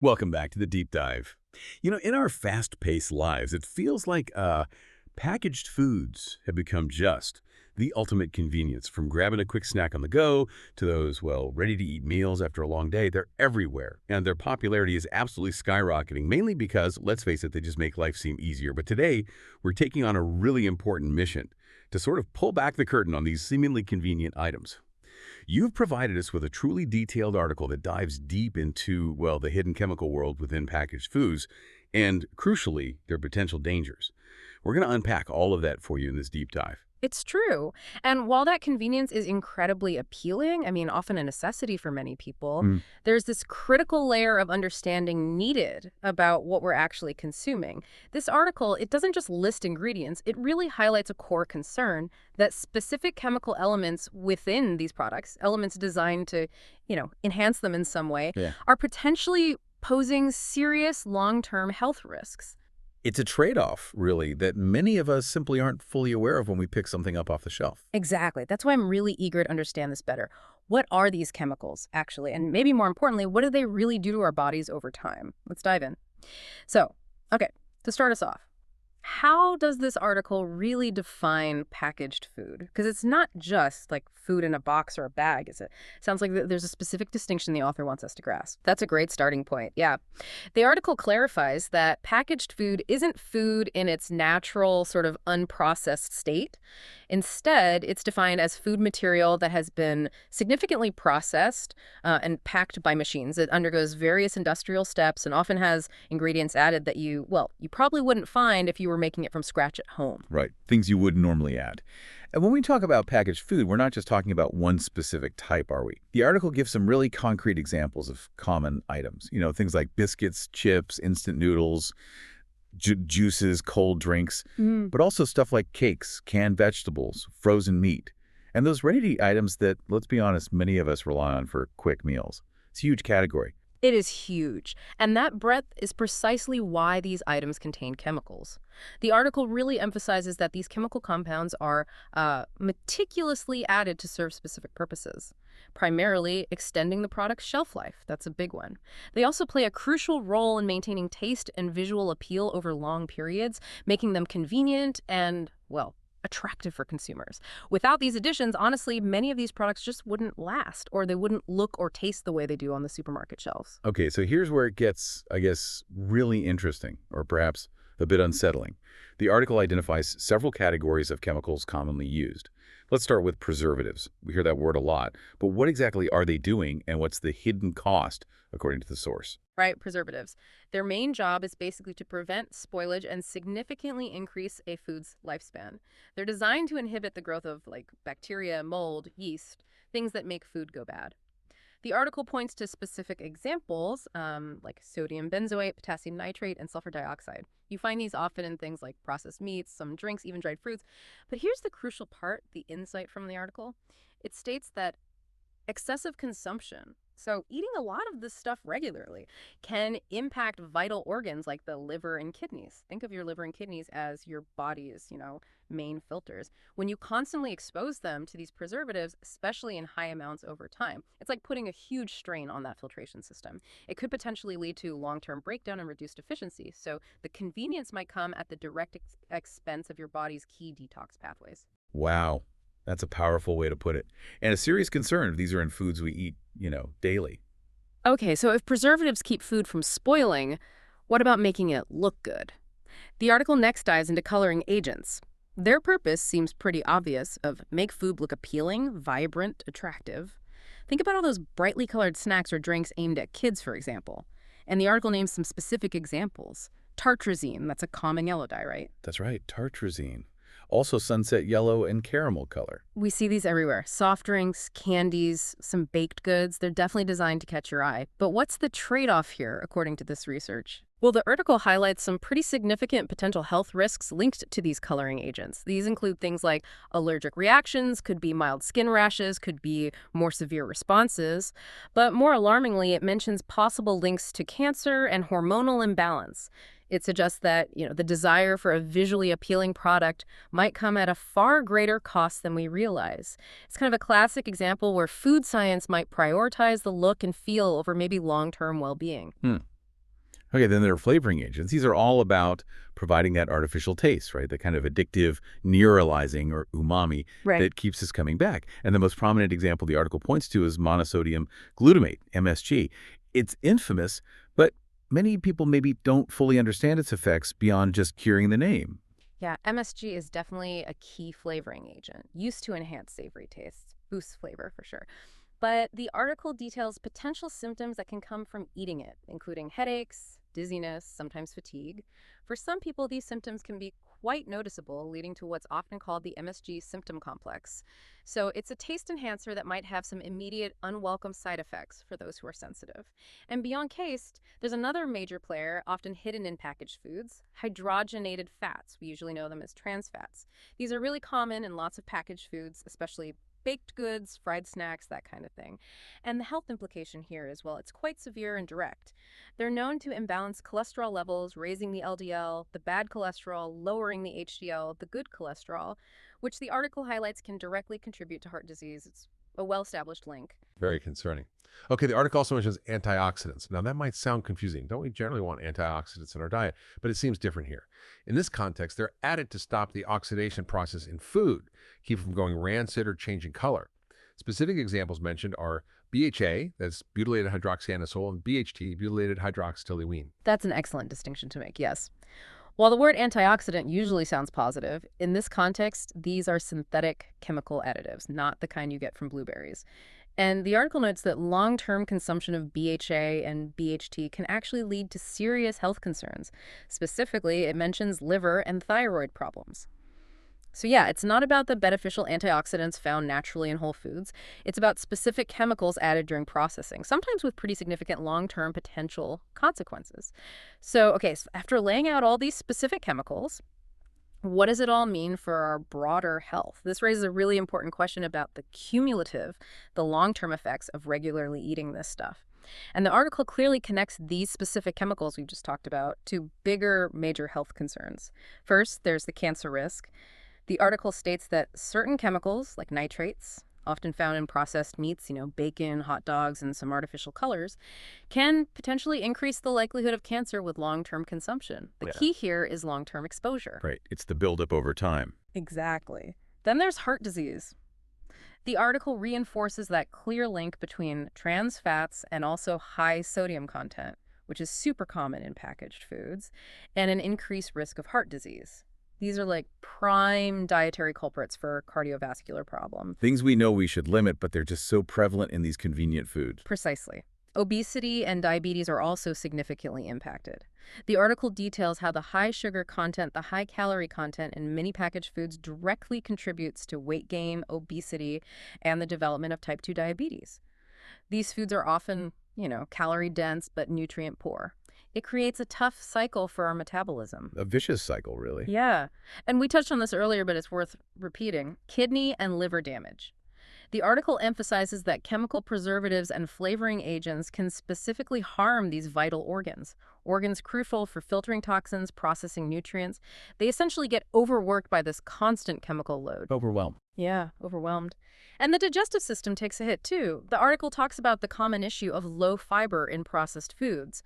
Welcome back to the Deep Dive. In our fast-paced lives, it feels like packaged foods have become just the ultimate convenience. From grabbing a quick snack on the go to those, well, ready-to-eat meals after a long day, they're everywhere. And their popularity is absolutely skyrocketing, mainly because, let's face it, they just make life seem easier. But today, we're taking on a really important mission to sort of pull back the curtain on these seemingly convenient items. You've provided us with a truly detailed article that dives deep into, well, the hidden chemical world within packaged foods and, crucially, their potential dangers. We're going to unpack all of that for you in this deep dive. It's true. And while that convenience is incredibly appealing, often a necessity for many people, Mm, there's this critical layer of understanding needed about what we're actually consuming. This article, it doesn't just list ingredients, it really highlights a core concern that specific chemical elements within these products, elements designed to, enhance them in some way, yeah. are potentially posing serious long-term health risks. It's a trade-off, really, that many of us simply aren't fully aware of when we pick something up off the shelf. Exactly. That's why I'm really eager to understand this better. What are these chemicals, actually? And maybe more importantly, what do they really do to our bodies over time? Let's dive in. So, okay, to start us off, how does this article really define packaged food? Because it's not just like food in a box or a bag, is it? Sounds like there's a specific distinction the author wants us to grasp. That's a great starting point, yeah. The article clarifies that packaged food isn't food in its natural, sort of unprocessed state. Instead, it's defined as food material that has been significantly processed and packed by machines. It undergoes various industrial steps and often has ingredients added that you probably wouldn't find if you were making it from scratch at home. Right. Things you wouldn't normally add. And when we talk about packaged food, we're not just talking about one specific type, are we? The article gives some really concrete examples of common items. Things like biscuits, chips, instant noodles, juices, cold drinks, but also stuff like cakes, canned vegetables, frozen meat, and those ready-to-eat items that, let's be honest, many of us rely on for quick meals. It's a huge category. It is huge, and that breadth is precisely why these items contain chemicals. The article really emphasizes that these chemical compounds are meticulously added to serve specific purposes, primarily extending the product's shelf life. That's a big one. They also play a crucial role in maintaining taste and visual appeal over long periods, making them convenient and, well, attractive for consumers. Without these additions, honestly, many of these products just wouldn't last, or they wouldn't look or taste the way they do on the supermarket shelves. Okay, so here's where it gets, I guess, really interesting, or perhaps a bit unsettling. The article identifies several categories of chemicals commonly used. Let's start with preservatives. We hear that word a lot, but what exactly are they doing, and what's the hidden cost, according to the source? Right, preservatives. Their main job is basically to prevent spoilage and significantly increase a food's lifespan. They're designed to inhibit the growth of bacteria, mold, yeast, things that make food go bad. The article points to specific examples like sodium benzoate, potassium nitrate, and sulfur dioxide. You find these often in things like processed meats, some drinks, even dried fruits. But here's the crucial part, the insight from the article. It states that excessive consumption, so eating a lot of this stuff regularly, can impact vital organs like the liver and kidneys. Think of your liver and kidneys as your body's, main filters. When you constantly expose them to these preservatives, especially in high amounts over time, it's like putting a huge strain on that filtration system. It could potentially lead to long-term breakdown and reduced efficiency. So the convenience might come at the direct expense of your body's key detox pathways. Wow. That's a powerful way to put it. And a serious concern if these are in foods we eat, daily. Okay, so if preservatives keep food from spoiling, what about making it look good? The article next dives into coloring agents. Their purpose seems pretty obvious of make food look appealing, vibrant, attractive. Think about all those brightly colored snacks or drinks aimed at kids, for example. And the article names some specific examples. Tartrazine, that's a common yellow dye, right? That's right, tartrazine. Also sunset yellow and caramel color. We see these everywhere. Soft drinks, candies, some baked goods. They're definitely designed to catch your eye. But what's the trade-off here, according to this research? Well, the article highlights some pretty significant potential health risks linked to these coloring agents. These include things like allergic reactions, could be mild skin rashes, could be more severe responses. But more alarmingly, it mentions possible links to cancer and hormonal imbalance. It suggests that, the desire for a visually appealing product might come at a far greater cost than we realize. It's kind of a classic example where food science might prioritize the look and feel over maybe long-term well-being. Okay, then there are flavoring agents. These are all about providing that artificial taste, right? The kind of addictive neuralizing or umami Right. that keeps us coming back. And the most prominent example the article points to is monosodium glutamate, MSG. It's infamous, but many people maybe don't fully understand its effects beyond just curing the name. Yeah, MSG is definitely a key flavoring agent, used to enhance savory tastes, boost flavor for sure. But the article details potential symptoms that can come from eating it, including headaches, dizziness, sometimes fatigue. For some people, these symptoms can be quite noticeable, leading to what's often called the MSG symptom complex. So it's a taste enhancer that might have some immediate, unwelcome side effects for those who are sensitive. And beyond taste, there's another major player, often hidden in packaged foods, hydrogenated fats. We usually know them as trans fats. These are really common in lots of packaged foods, especially baked goods, fried snacks, that kind of thing. And the health implication here is, well, it's quite severe and direct. They're known to imbalance cholesterol levels, raising the LDL, the bad cholesterol, lowering the HDL, the good cholesterol, which the article highlights can directly contribute to heart disease. It's a well-established link. Very concerning. Okay, the article also mentions antioxidants. Now, that might sound confusing. Don't we generally want antioxidants in our diet? But it seems different here. In this context, they're added to stop the oxidation process in food, keep it from going rancid or changing color. Specific examples mentioned are BHA, that's butylated hydroxyanisole, and BHT, butylated hydroxytoluene. That's an excellent distinction to make, yes. While the word antioxidant usually sounds positive, in this context, these are synthetic chemical additives, not the kind you get from blueberries. And the article notes that long-term consumption of BHA and BHT can actually lead to serious health concerns. Specifically, it mentions liver and thyroid problems. So yeah, it's not about the beneficial antioxidants found naturally in whole foods. It's about specific chemicals added during processing, sometimes with pretty significant long-term potential consequences. So, okay, so after laying out all these specific chemicals, what does it all mean for our broader health? This raises a really important question about the long-term effects of regularly eating this stuff. And the article clearly connects these specific chemicals we just talked about to bigger major health concerns. First, there's the cancer risk. The article states that certain chemicals, like nitrates, often found in processed meats, bacon, hot dogs, and some artificial colors, can potentially increase the likelihood of cancer with long-term consumption. The key here is long-term exposure. Right. It's the buildup over time. Exactly. Then there's heart disease. The article reinforces that clear link between trans fats and also high sodium content, which is super common in packaged foods, and an increased risk of heart disease. These are like prime dietary culprits for cardiovascular problems. Things we know we should limit, but they're just so prevalent in these convenient foods. Precisely. Obesity and diabetes are also significantly impacted. The article details how the high sugar content, the high calorie content in many packaged foods directly contributes to weight gain, obesity, and the development of type 2 diabetes. These foods are often, calorie dense but nutrient poor. It creates a tough cycle for our metabolism. A vicious cycle, really. Yeah. And we touched on this earlier, but it's worth repeating. Kidney and liver damage. The article emphasizes that chemical preservatives and flavoring agents can specifically harm these vital organs crucial for filtering toxins, processing nutrients. They essentially get overworked by this constant chemical load. Overwhelmed. Yeah, overwhelmed. And the digestive system takes a hit, too. The article talks about the common issue of low fiber in processed foods.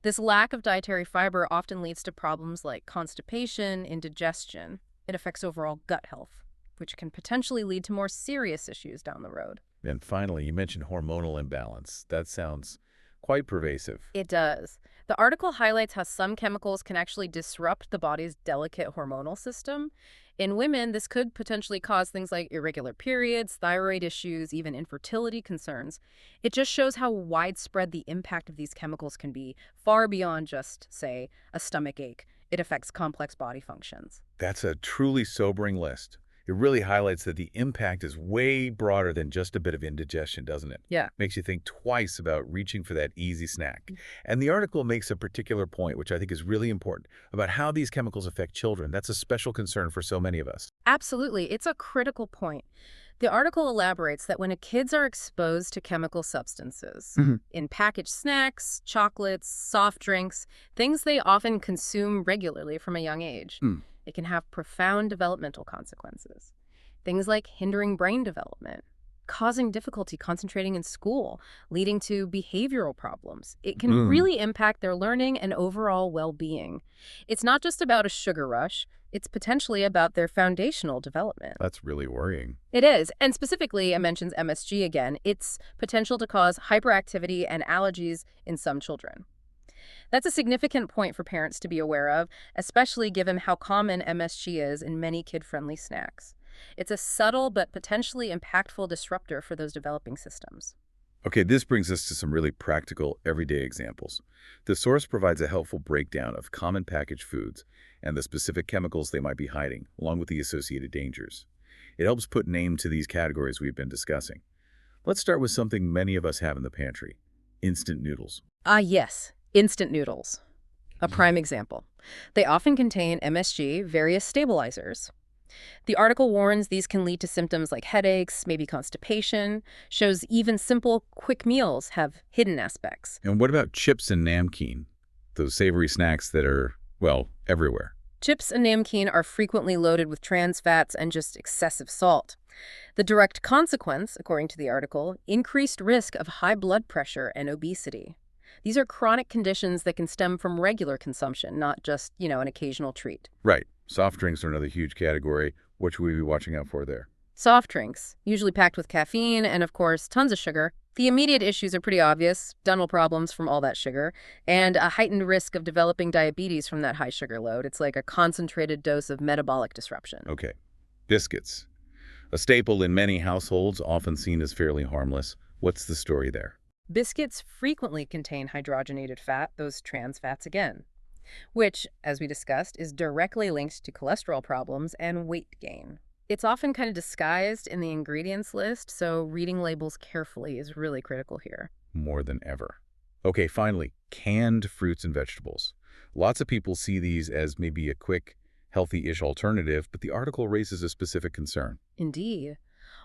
This lack of dietary fiber often leads to problems like constipation, indigestion. It affects overall gut health, which can potentially lead to more serious issues down the road. And finally, you mentioned hormonal imbalance. That sounds quite pervasive. It does. The article highlights how some chemicals can actually disrupt the body's delicate hormonal system. In women, this could potentially cause things like irregular periods, thyroid issues, even infertility concerns. It just shows how widespread the impact of these chemicals can be, far beyond just, say, a stomach ache. It affects complex body functions. That's a truly sobering list. It really highlights that the impact is way broader than just a bit of indigestion, doesn't it? Yeah. Makes you think twice about reaching for that easy snack. And the article makes a particular point, which I think is really important, about how these chemicals affect children. That's a special concern for so many of us. Absolutely. It's a critical point. The article elaborates that when kids are exposed to chemical substances in packaged snacks, chocolates, soft drinks, things they often consume regularly from a young age, it can have profound developmental consequences. Things like hindering brain development, causing difficulty concentrating in school, leading to behavioral problems. It can really impact their learning and overall well-being. It's not just about a sugar rush. It's potentially about their foundational development. That's really worrying. It is. And specifically, it mentions MSG again. Its potential to cause hyperactivity and allergies in some children. That's a significant point for parents to be aware of, especially given how common MSG is in many kid-friendly snacks. It's a subtle but potentially impactful disruptor for those developing systems. Okay, this brings us to some really practical, everyday examples. The source provides a helpful breakdown of common packaged foods and the specific chemicals they might be hiding, along with the associated dangers. It helps put name to these categories we've been discussing. Let's start with something many of us have in the pantry: instant noodles. Yes, instant noodles. A prime example. They often contain MSG, various stabilizers. The article warns these can lead to symptoms like headaches, maybe constipation, shows even simple, quick meals have hidden aspects. And what about chips and namkeen? Those savory snacks that are, well, everywhere. Chips and namkeen are frequently loaded with trans fats and just excessive salt. The direct consequence, according to the article, increased risk of high blood pressure and obesity. These are chronic conditions that can stem from regular consumption, not just, an occasional treat. Right. Soft drinks are another huge category. What should we be watching out for there? Soft drinks, usually packed with caffeine and, of course, tons of sugar. The immediate issues are pretty obvious: dental problems from all that sugar, and a heightened risk of developing diabetes from that high sugar load. It's like a concentrated dose of metabolic disruption. Okay. Biscuits. A staple in many households, often seen as fairly harmless. What's the story there? Biscuits frequently contain hydrogenated fat, those trans fats again, which, as we discussed, is directly linked to cholesterol problems and weight gain. It's often kind of disguised in the ingredients list, so reading labels carefully is really critical here. More than ever. Okay, finally, canned fruits and vegetables. Lots of people see these as maybe a quick, healthy-ish alternative, but the article raises a specific concern. Indeed.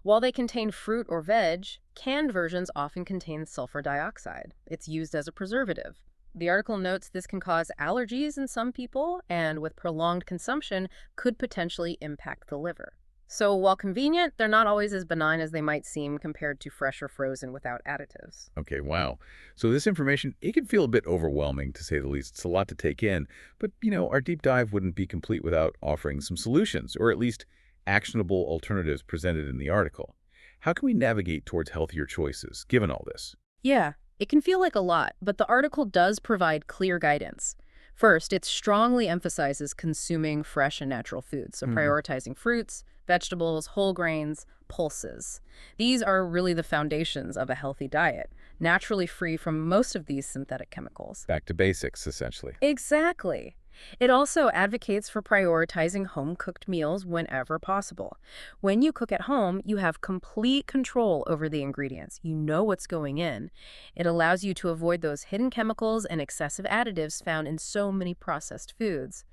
While they contain fruit or veg, canned versions often contain sulfur dioxide. It's used as a preservative. The article notes this can cause allergies in some people, and with prolonged consumption, could potentially impact the liver. So while convenient, they're not always as benign as they might seem compared to fresh or frozen without additives. Okay, wow. So this information, it can feel a bit overwhelming, to say the least. It's a lot to take in. But, our deep dive wouldn't be complete without offering some solutions, or at least actionable alternatives presented in the article. How can we navigate towards healthier choices, given all this? Yeah, it can feel like a lot, but the article does provide clear guidance. First, it strongly emphasizes consuming fresh and natural foods, so prioritizing fruits, vegetables, whole grains, pulses. These are really the foundations of a healthy diet, naturally free from most of these synthetic chemicals. Back to basics, essentially. Exactly. It also advocates for prioritizing home-cooked meals whenever possible. When you cook at home, you have complete control over the ingredients. You know what's going in. It allows you to avoid those hidden chemicals and excessive additives found in so many processed foods.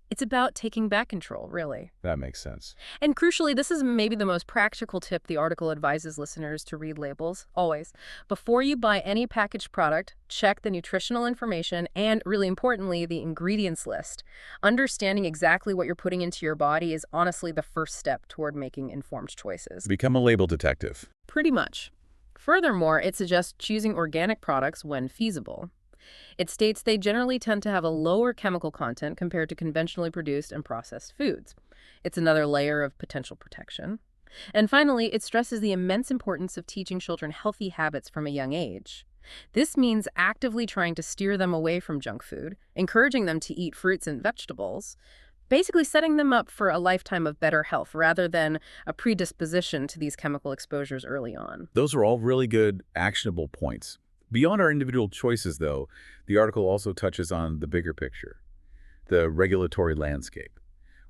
It's about taking back control, really. That makes sense. And crucially, this is maybe the most practical tip the article advises listeners to read labels, always. Before you buy any packaged product, check the nutritional information and, really importantly, the ingredients list. Understanding exactly what you're putting into your body is honestly the first step toward making informed choices. Become a label detective. Pretty much. Furthermore, it suggests choosing organic products when feasible. It states they generally tend to have a lower chemical content compared to conventionally produced and processed foods. It's another layer of potential protection. And finally, it stresses the immense importance of teaching children healthy habits from a young age. This means actively trying to steer them away from junk food, encouraging them to eat fruits and vegetables, basically setting them up for a lifetime of better health rather than a predisposition to these chemical exposures early on. Those are all really good, actionable points. Beyond our individual choices, though, the article also touches on the bigger picture, the regulatory landscape.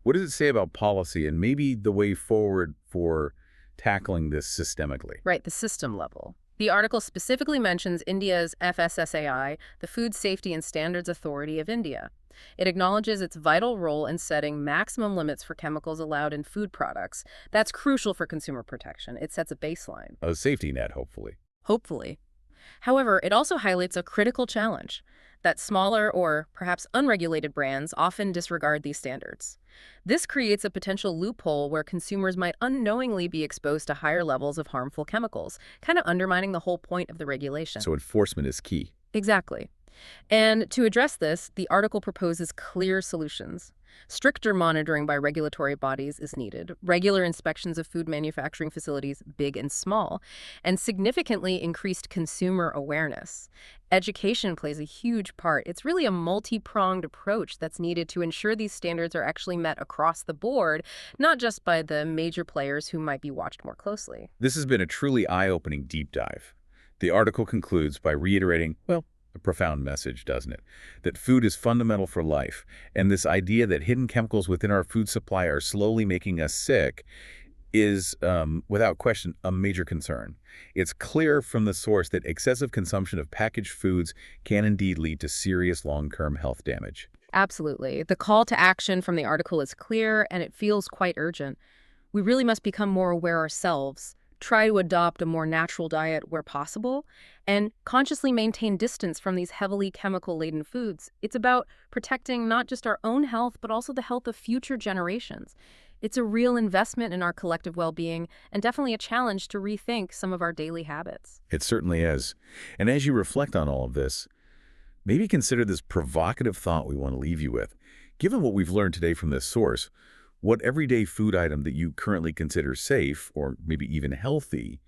What does it say about policy and maybe the way forward for tackling this systemically? Right, the system level. The article specifically mentions India's FSSAI, the Food Safety and Standards Authority of India. It acknowledges its vital role in setting maximum limits for chemicals allowed in food products. That's crucial for consumer protection. It sets a baseline. A safety net, hopefully. Hopefully. However, it also highlights a critical challenge. that smaller or perhaps unregulated brands often disregard these standards. This creates a potential loophole where consumers might unknowingly be exposed to higher levels of harmful chemicals, kind of undermining the whole point of the regulation. So enforcement is key. Exactly. And to address this, the article proposes clear solutions. Stricter monitoring by regulatory bodies is needed, regular inspections of food manufacturing facilities, big and small, and significantly increased consumer awareness. Education plays a huge part. It's really a multi-pronged approach that's needed to ensure these standards are actually met across the board, not just by the major players who might be watched more closely. This has been a truly eye-opening deep dive. The article concludes by reiterating, well, a profound message, doesn't it? That food is fundamental for life, and this idea that hidden chemicals within our food supply are slowly making us sick is, without question, a major concern. It's clear from the source that excessive consumption of packaged foods can indeed lead to serious long-term health damage. Absolutely. The call to action from the article is clear, and it feels quite urgent. We really must become more aware ourselves, try to adopt a more natural diet where possible, and consciously maintain distance from these heavily chemical-laden foods. It's about protecting not just our own health, but also the health of future generations. It's a real investment in our collective well-being, and definitely a challenge to rethink some of our daily habits. It certainly is. And as you reflect on all of this, maybe consider this provocative thought we want to leave you with. Given what we've learned today from this source, what everyday food item that you currently consider safe, or maybe even healthy,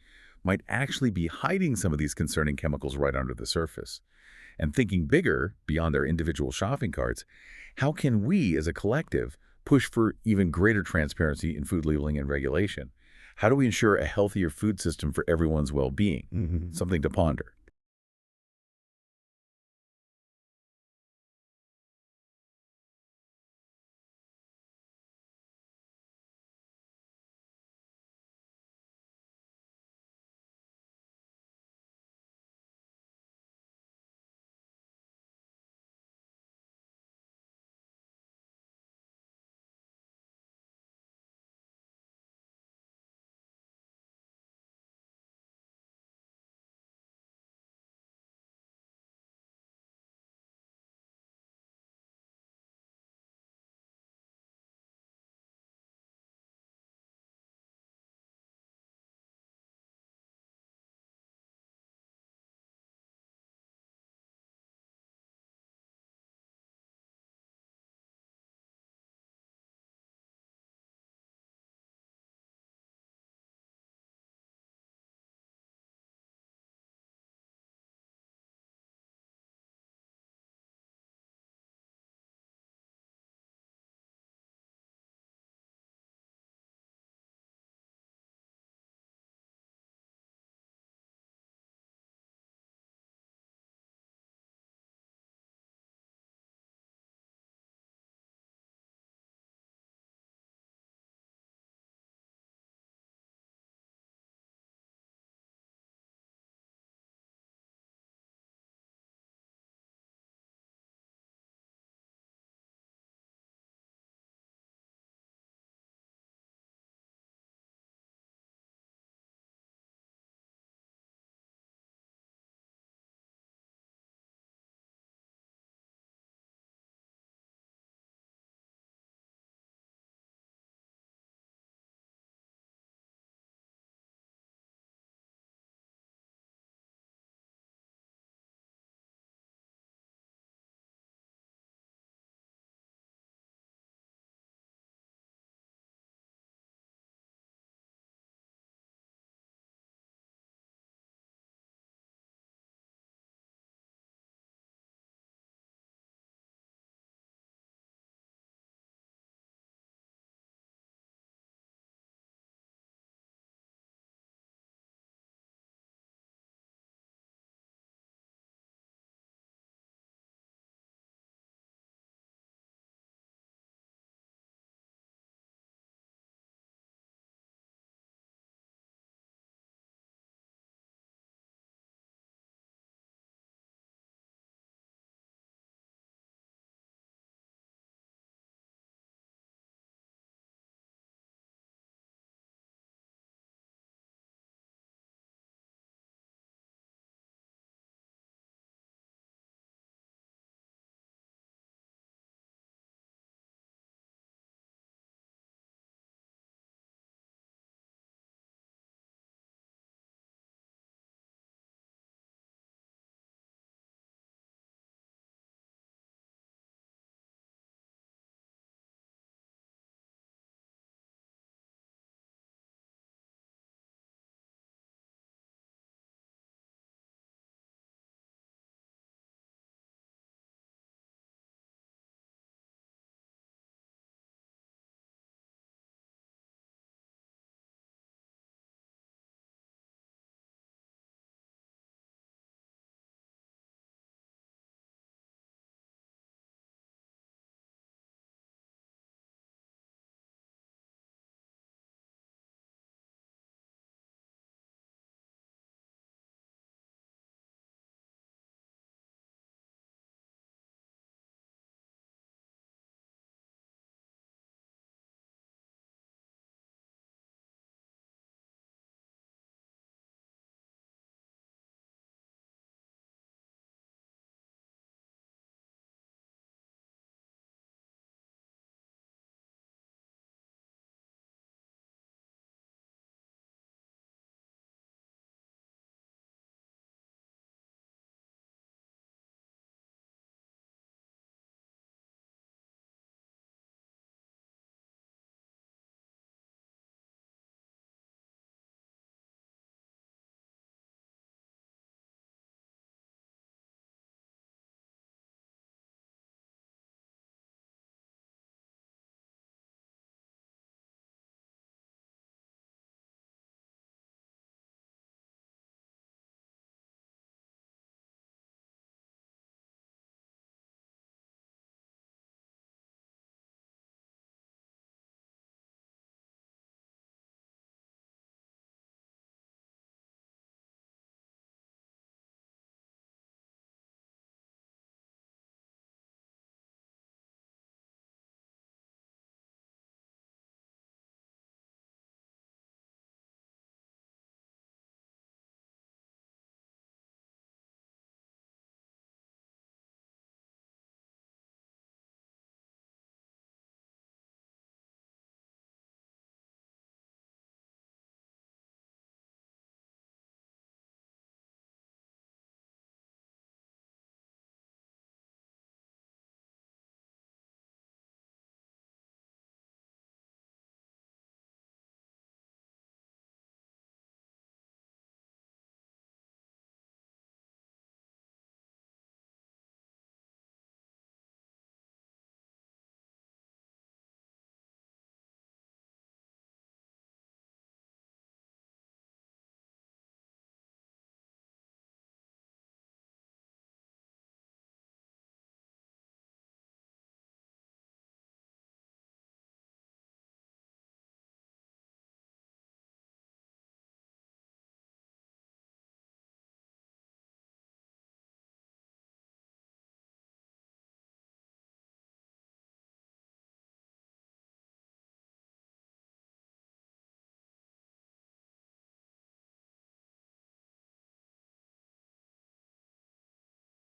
might actually be hiding some of these concerning chemicals right under the surface? And thinking bigger, beyond our individual shopping carts, how can we, as a collective, push for even greater transparency in food labeling and regulation? How do we ensure a healthier food system for everyone's well-being? Something to ponder.